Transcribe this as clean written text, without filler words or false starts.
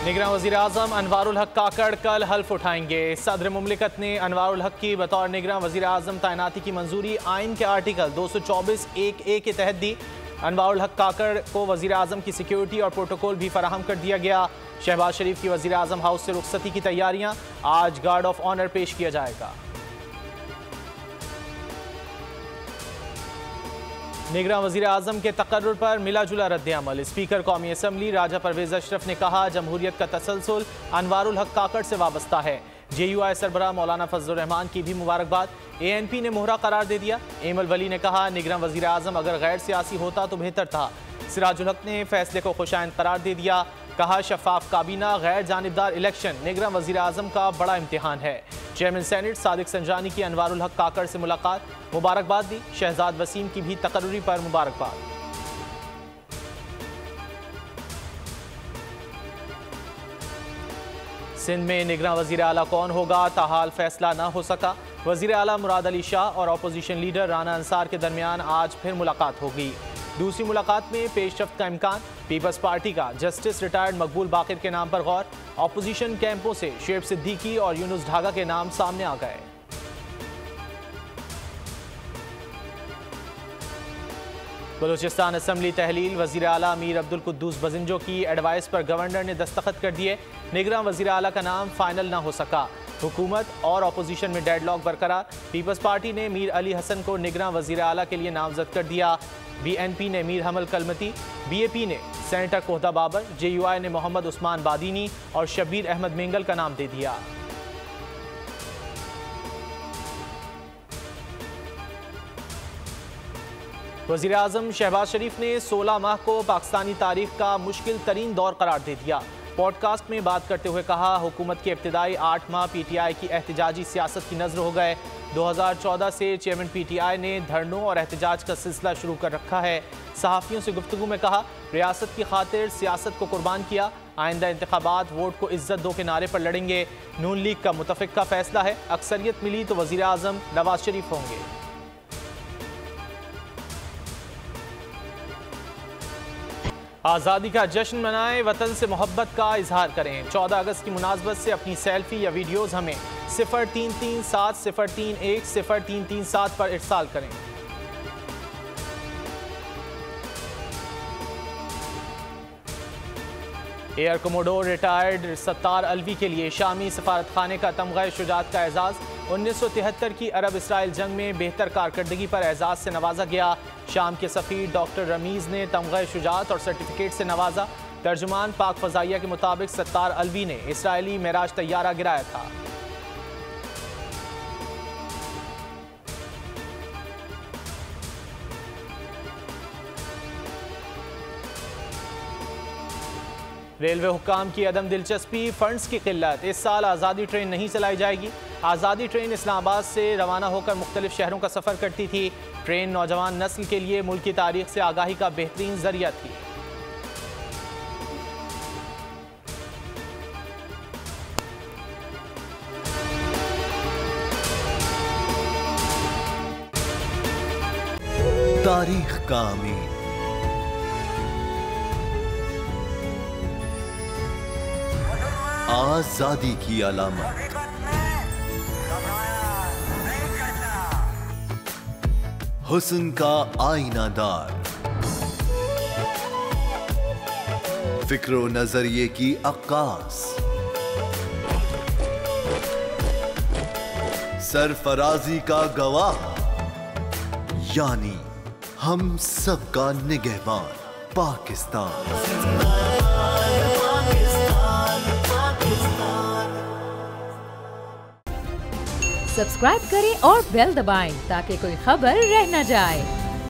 निगरान वज़ीर आज़म अनवारुल हक काकड़ कल हल्फ उठाएंगे। सदर मुमलिकत ने अनवारुल हक की बतौर निगरान वज़ीर आज़म तैनाती की मंजूरी आइन के आर्टिकल 224(1)(a) के तहत दी। अनवारुल हक काकड़ को वज़ीर आज़म की सिक्योरिटी और प्रोटोकॉल भी फराहम कर दिया गया। शहबाज शरीफ की वज़ीर आज़म हाउस से रुखसती की तैयारियां, आज गार्ड ऑफ ऑनर पेश किया जाएगा। निगरान वज़ीर आज़म के तकर्रुर पर मिला जुला रद्द-ए-अमल। स्पीकर कौमी असम्बली राजा परवेज़ अशरफ ने कहा, जमहूरियत का तसलसल अनवारुल हक काकड़ से वाबस्ता है। JUI सरबराह मौलाना फजलुर रहमान की भी मुबारकबाद। ANP ने मोहरा करार दे दिया। एमल वली ने कहा, निगरान वज़ीर आज़म अगर गैर सियासी होता तो बेहतर था। सिराजुल हक ने फैसले को खुशाइन करार दे दिया। कहा, शफाफ काबीना, गैर जानिबदार इलेक्शन निगरान वज़ीर आज़म का बड़ा इम्तिहान है। चेयरमैन सेनेट सादिक संजानी की अनवारुल हक काकड़ से मुलाकात, मुबारकबाद दी। शहजाद वसीम की भी तकर्रुरी पर मुबारकबाद। सिंध में निगरान वज़ीर आला कौन होगा, ताहाल फैसला ना हो सका। वज़ीर आला मुराद अली शाह और अपोजिशन लीडर राना अंसार के दरमियान आज फिर मुलाकात होगी। दूसरी मुलाकात में पेशरफ्त का इम्कान। पीपल्स पार्टी का जस्टिस रिटायर्ड मकबूल बाकिर के नाम पर गौर। अपोजिशन कैंपों से शेब सिद्दीकी और यूनुस ढागा के नाम सामने आ गए। बलूचिस्तान असम्बली तहलील, वज़ीर आला मीर अब्दुल कुद्दूस बजिंजो की एडवाइस पर गवर्नर ने दस्तखत कर दिए। निगरान वज़ीर आला का नाम फाइनल ना हो सका। हुकूमत और अपोजिशन में डेडलॉक बरकरार। पीपल्स पार्टी ने मीर अली हसन को निगरान वज़ीर आला के लिए नामजद कर दिया। BNP ने मीर हमल कलमती, BAP ने सेनेटर कोहदा बाबर, JUI ने मोहम्मद उस्मान बादीनी और शब्बीर अहमद मेंगल का नाम दे दिया। वज़ीर आज़म शहबाज शरीफ ने 16 माह को पाकिस्तानी तारीख का मुश्किल तरीन दौर करार दे दिया। पॉडकास्ट में बात करते हुए कहा, हुकूमत के इब्तिदाई 8 माह PTI की एहतजाजी सियासत की नज़र हो गए। 2014 से चेयरमैन PTI ने धरनों और एहतजाज का सिलसिला शुरू कर रखा है। सहाफ़ियों से गुफ्तगू में कहा, रियासत की खातिर सियासत को कुर्बान किया। आइंदा इंतखाबात वोट को इज्जत दो के नारे पर लड़ेंगे। नून लीग का मुतफ़िक का फैसला है, अक्सरियत मिली तो वज़ीर आज़म नवाज शरीफ होंगे। आज़ादी का जश्न मनाएं, वतन से मोहब्बत का इजहार करें। 14 अगस्त की मुनासबत से अपनी सेल्फी या वीडियोज़ हमें 0337-031-0337 पर इरसाल करें। Air commodore retired Sattar Alvi के लिए शामी सफारतखाने का तमग़ा शुजाअत का एजाज़। 1973 की अरब इसराइल जंग में बेहतर कारकर्दगी पर एजाज़ से नवाजा गया। शाम के सफ़ीर डॉक्टर रमीज़ ने तमग़ा शुजाअत और सर्टिफिकेट से नवाजा। तर्जुमान पाक फ़ज़ाइया के मुताबिक सत्तार अलवी ने इसराइली मेराज तैयारा गिराया था। रेलवे हुक्काम की अदम दिलचस्पी, फंड्स की किल्लत। इस साल आज़ादी ट्रेन नहीं चलाई जाएगी। आज़ादी ट्रेन इस्लामाबाद से रवाना होकर मुख्तलिफ शहरों का सफ़र करती थी। ट्रेन नौजवान नस्ल के लिए मुल्क की तारीख से आगाही का बेहतरीन जरिया थी। तारीख का अमीर, आजादी की अलामत, हुस्न का आईनादार, फिक्र नजरिए की अक्कास, सरफराजी का गवाह, यानी हम सबका निगहबान पाकिस्तान। सब्सक्राइब करें और बेल दबाएं ताकि कोई खबर रह न जाए।